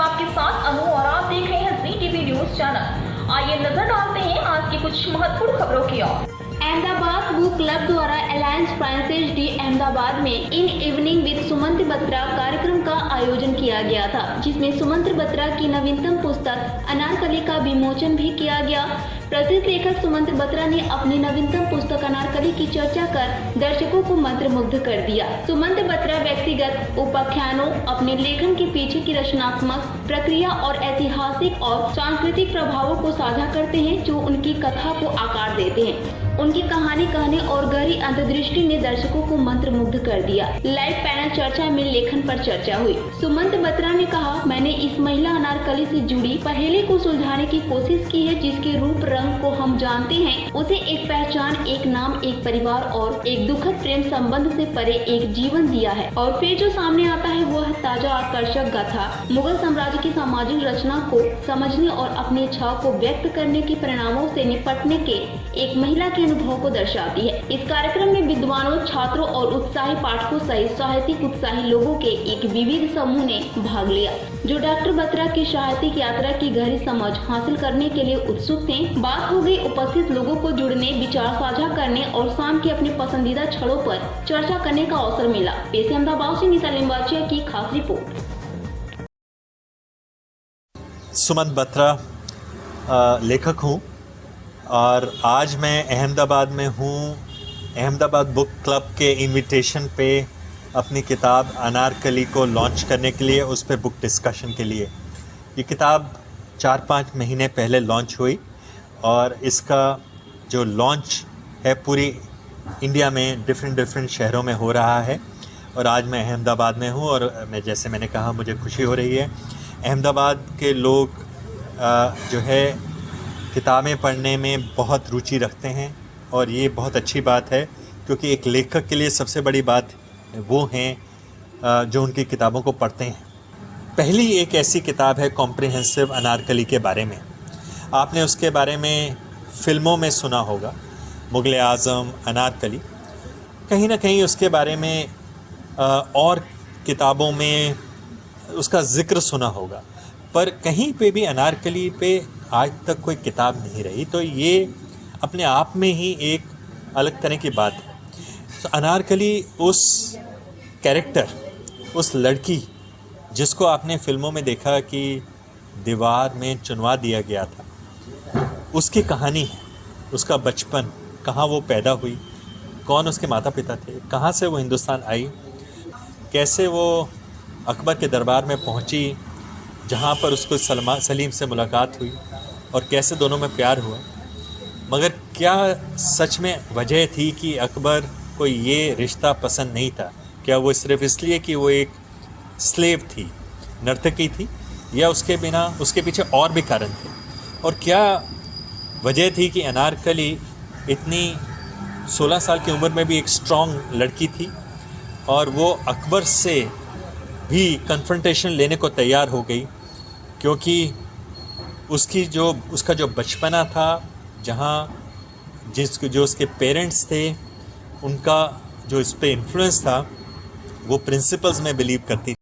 आपके साथ अनु और आप देख रहे हैं जी टीवी न्यूज चैनल। आइए नजर डालते हैं आज की कुछ महत्वपूर्ण खबरों की ओर। अहमदाबाद बुक क्लब द्वारा अलायंस फ्रांसिस डी अहमदाबाद में in evening with Sumant Batra कार्यक्रम का आयोजन किया गया था, जिसमें सुमंत बत्रा की नवीनतम पुस्तक अनारकली का विमोचन भी किया गया। प्रसिद्ध लेखक सुमंत बत्रा ने अपनी नवीनतम पुस्तक अनारकली की चर्चा कर दर्शकों को मंत्रमुग्ध कर दिया। सुमंत बत्रा व्यक्तिगत उपाख्यानों, अपने लेखन के पीछे की रचनात्मक प्रक्रिया और ऐतिहासिक और सांस्कृतिक प्रभावों को साझा करते हैं, जो उनकी कथा को आकार देते हैं। उनकी कहानी कहने और गहरी अंतर्दृष्टि ने दर्शकों को मंत्रमुग्ध कर दिया। लाइव पैनल चर्चा में लेखन पर चर्चा हुई। सुमंत बत्रा ने कहा, मैंने इस महिला अनारकली से जुड़ी पहेली को सुलझाने की कोशिश की है, जिसके रूप रंग को हम जानते हैं। उसे एक पहचान, एक नाम, एक परिवार और एक दुखद प्रेम संबंध से परे एक जीवन दिया है। और फिर जो सामने आता है वह ताजा आकर्षक गाथा मुगल साम्राज्य की सामाजिक रचना को समझने और अपनी इच्छाओं को व्यक्त करने के परिणामों से निपटने के एक महिला के अनुभव को दर्शाती है। इस कार्यक्रम में विद्वानों, छात्रों और उत्साही पाठकों सहित साहित्यिक उत्साही लोगों के एक विविध समूह ने भाग लिया, जो डॉक्टर बत्रा की साहित्यिक यात्रा की गहरी समझ हासिल करने के लिए उत्सुक थे। बात हो गई उपस्थित लोगों को जुड़ने, विचार साझा करने और शाम के अपने पसंदीदा क्षणों पर चर्चा करने का अवसर मिला। पेश अहमदाबाद से नीता लिंबाचिया की खास रिपोर्ट। सुमंत बत्रा लेखक हूँ और आज मैं अहमदाबाद में हूँ। अहमदाबाद बुक क्लब के इनविटेशन पे अपनी किताब अनारकली को लॉन्च करने के लिए, उस पर बुक डिस्कशन के लिए। ये किताब 4-5 महीने पहले लॉन्च हुई और इसका जो लॉन्च है पूरी इंडिया में डिफरेंट शहरों में हो रहा है। और आज मैं अहमदाबाद में हूँ और मैंने कहा, मुझे खुशी हो रही है। अहमदाबाद के लोग जो है किताबें पढ़ने में बहुत रुचि रखते हैं और ये बहुत अच्छी बात है, क्योंकि एक लेखक के लिए सबसे बड़ी बात वो हैं जो उनकी किताबों को पढ़ते हैं। पहली एक ऐसी किताब है कॉम्प्रिहेंसिव अनारकली के बारे में। आपने उसके बारे में फ़िल्मों में सुना होगा, मुग़ल आज़म, अनारकली। कहीं ना कहीं उसके बारे में और किताबों में उसका ज़िक्र सुना होगा, पर कहीं पे भी अनारकली पे आज तक कोई किताब नहीं रही। तो ये अपने आप में ही एक अलग तरह की बात है। तो अनारकली उस कैरेक्टर, उस लड़की जिसको आपने फ़िल्मों में देखा कि दीवार में चुनवा दिया गया था, उसकी कहानी है। उसका बचपन, कहाँ वो पैदा हुई, कौन उसके माता पिता थे, कहाँ से वो हिंदुस्तान आई, कैसे वो अकबर के दरबार में पहुँची जहाँ पर उसको सलीम से मुलाकात हुई और कैसे दोनों में प्यार हुआ। मगर क्या सच में वजह थी कि अकबर को ये रिश्ता पसंद नहीं था? क्या वो सिर्फ़ इसलिए कि वो एक स्लेव थी, नर्तकी थी, या उसके पीछे और भी कारण थे? और क्या वजह थी कि अनारकली इतनी 16 साल की उम्र में भी एक स्ट्रॉन्ग लड़की थी और वो अकबर से भी कन्फ्रंटेशन लेने को तैयार हो गई, क्योंकि उसका जो बचपना था, जो उसके पेरेंट्स थे, उनका जो इस पे इन्फ्लुएंस था, वो प्रिंसिपल्स में बिलीव करती